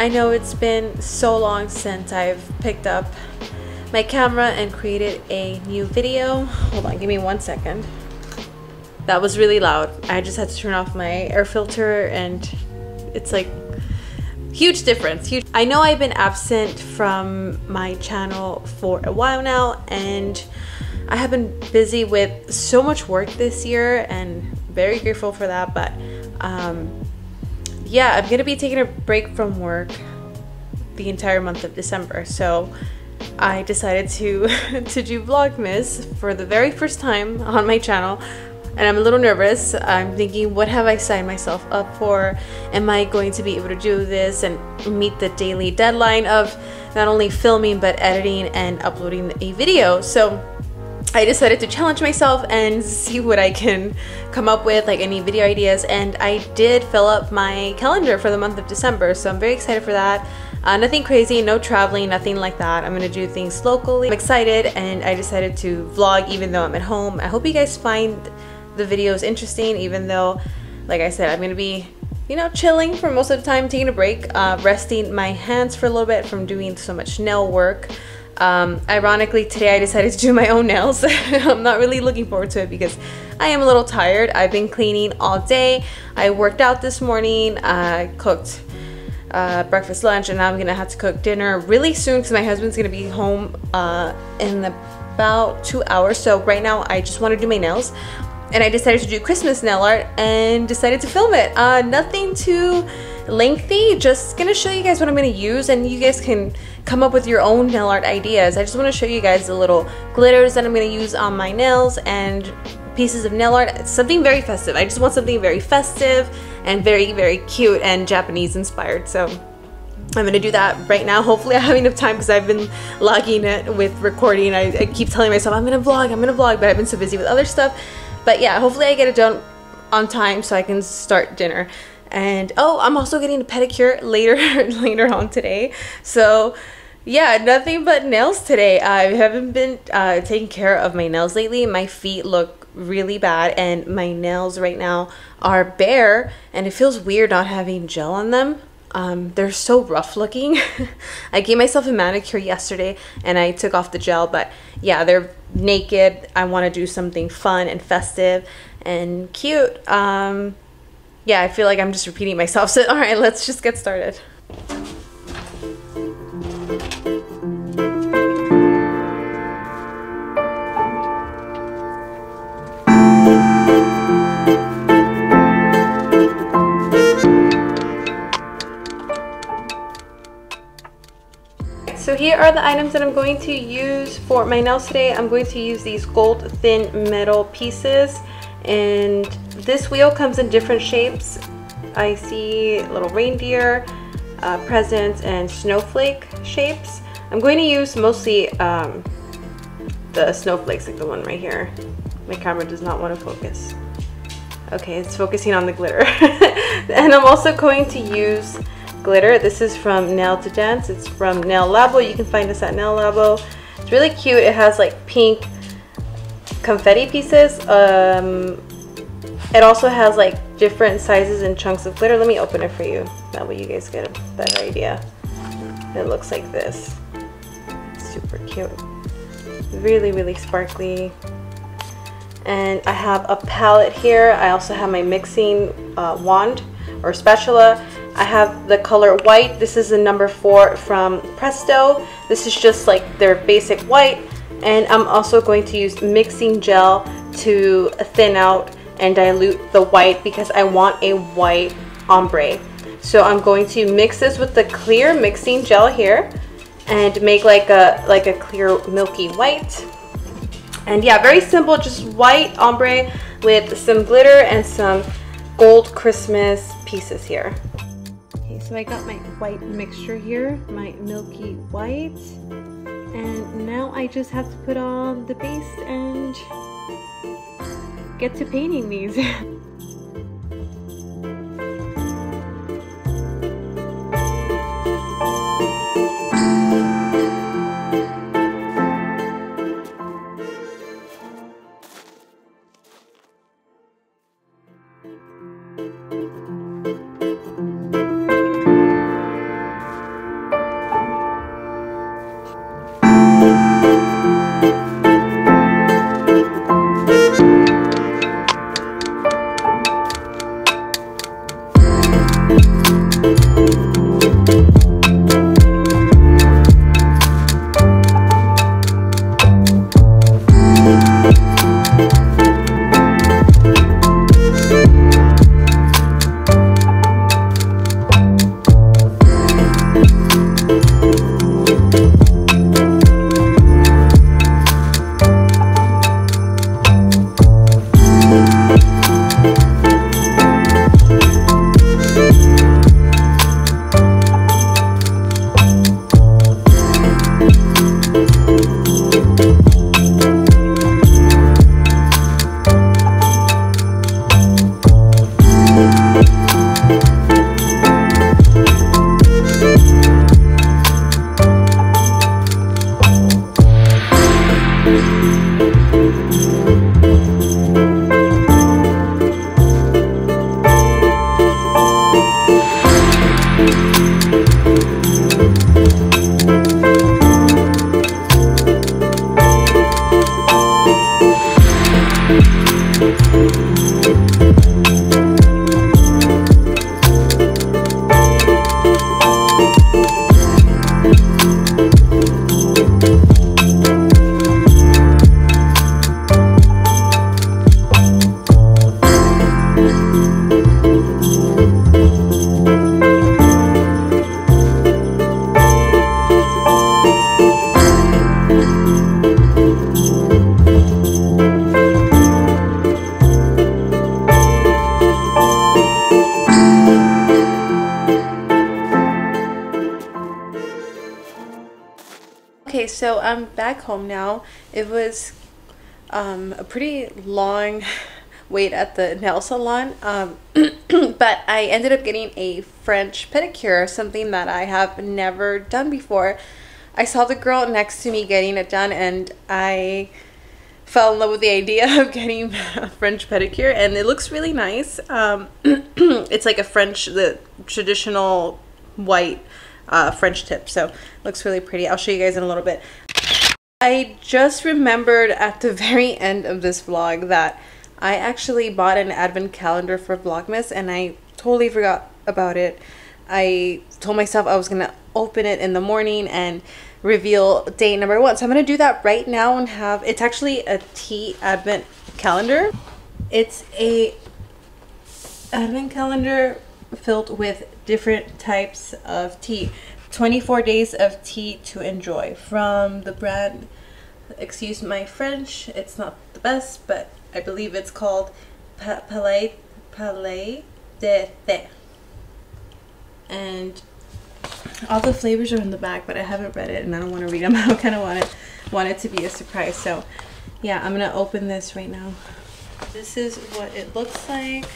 I know it's been so long since I've picked up my camera and created a new video. Hold on, give me 1 second. That was really loud. I just had to turn off my air filter and it's like huge difference. Huge. I know I've been absent from my channel for a while now, and I have been busy with so much work this year and very grateful for that. But yeah, I'm gonna be taking a break from work the entire month of December. So I decided to do Vlogmas for the very first time on my channel. And I'm a little nervous. I'm thinking, what have I signed myself up for? Am I going to be able to do this and meet the daily deadline of not only filming but editing and uploading a video? So I decided to challenge myself and see what I can come up with, like any video ideas. And I did fill up my calendar for the month of December, so I'm very excited for that. Nothing crazy, no traveling, nothing like that. I'm gonna do things locally. I'm excited, and I decided to vlog even though I'm at home. I hope you guys find the videos interesting, even though, like I said, I'm gonna be, you know, chilling for most of the time, taking a break, resting my hands for a little bit from doing so much nail work. Ironically, today I decided to do my own nails. I'm not really looking forward to it because I am a little tired. I've been cleaning all day. I worked out this morning, cooked breakfast, lunch, and now I'm gonna have to cook dinner really soon because my husband's gonna be home in about 2 hours. So right now I just want to do my nails. And I decided to do Christmas nail art and decided to film it. Nothing too lengthy, just gonna show you guys what I'm gonna use, and you guys can come up with your own nail art ideas. I just wanna show you guys the little glitters that I'm gonna use on my nails and pieces of nail art. It's something very festive. I just want something very festive and very, very cute and Japanese inspired. So I'm gonna do that right now. Hopefully I have enough time because I've been lagging it with recording. I keep telling myself I'm gonna vlog, but I've been so busy with other stuff. But yeah, hopefully I get it done on time so I can start dinner. And oh, I'm also getting a pedicure later on today. So yeah, nothing but nails today. I haven't been taking care of my nails lately. My feet look really bad and my nails right now are bare, and it feels weird not having gel on them. They're so rough looking. I gave myself a manicure yesterday and I took off the gel, but yeah, they're naked. I want to do something fun and festive and cute. Yeah, I feel like I'm just repeating myself. So all right, let's just get started. So here are the items that I'm going to use for my nails today. I'm going to use these gold thin metal pieces, and this wheel comes in different shapes. I see little reindeer, presents, and snowflake shapes. I'm going to use mostly the snowflakes, like the one right here. My camera does not want to focus. Okay, it's focusing on the glitter. And I'm also going to use glitter. This is from Nail to Dance. It's from Nail Labo. You can find this at Nail Labo. It's really cute. It has like pink confetti pieces. It also has like different sizes and chunks of glitter. Let me open it for you. That way you guys get a better idea. It looks like this. Super cute. Really, really sparkly. And I have a palette here. I also have my mixing wand or spatula. I have the color white. This is the number 4 from Presto. This is just like their basic white. And I'm also going to use mixing gel to thin out and dilute the white because I want a white ombre. So I'm going to mix this with the clear mixing gel here and make like a clear milky white. And yeah, very simple, just white ombre with some glitter and some gold Christmas pieces here. Okay, so I got my white mixture here, my milky white. And now I just have to put on the base and get to painting these. so I'm back home now. It was a pretty long wait at the nail salon, but I ended up getting a French pedicure, something that I have never done before. I saw the girl next to me getting it done, and I fell in love with the idea of getting a French pedicure, and it looks really nice. It's like the traditional white French tip, so it looks really pretty. I'll show you guys in a little bit. I just remembered at the very end of this vlog that I actually bought an advent calendar for Vlogmas, and I totally forgot about it. I told myself I was gonna open it in the morning and reveal day number 1. So I'm gonna do that right now and it's actually a tea advent calendar. It's a advent calendar filled with different types of tea. 24 days of tea to enjoy from the brand, excuse my French, it's not the best, but I believe it's called Palais de Thé. And all the flavors are in the back, but I haven't read it and I don't want to read them. I kind of want it to be a surprise. So yeah, I'm gonna open this right now. This is what it looks like,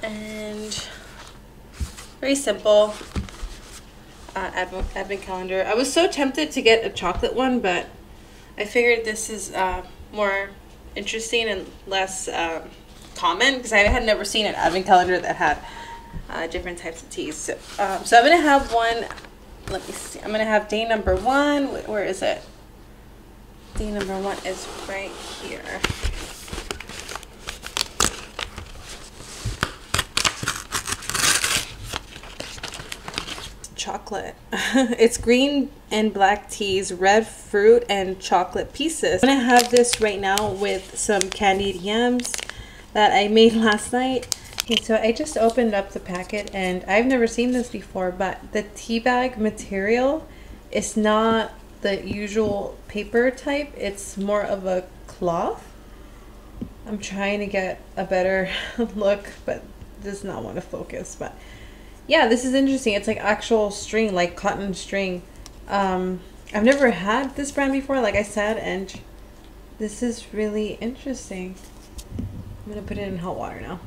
and very simple advent calendar. I was so tempted to get a chocolate one, but I figured this is more interesting and less common, because I had never seen an advent calendar that had different types of teas. So I'm gonna have one. Let me see. I'm gonna have day number 1. Where is it? Day number 1 is right here. Chocolate. It's green and black teas, red fruit, and chocolate pieces. I'm gonna have this right now with some candied yams that I made last night. Okay, so I just opened up the packet, and I've never seen this before, but the tea bag material is not the usual paper type. It's more of a cloth. I'm trying to get a better look, but does not want to focus. But yeah, this is interesting. It's like actual string, like cotton string. I've never had this brand before, like I said, and this is really interesting. I'm gonna put it in hot water now.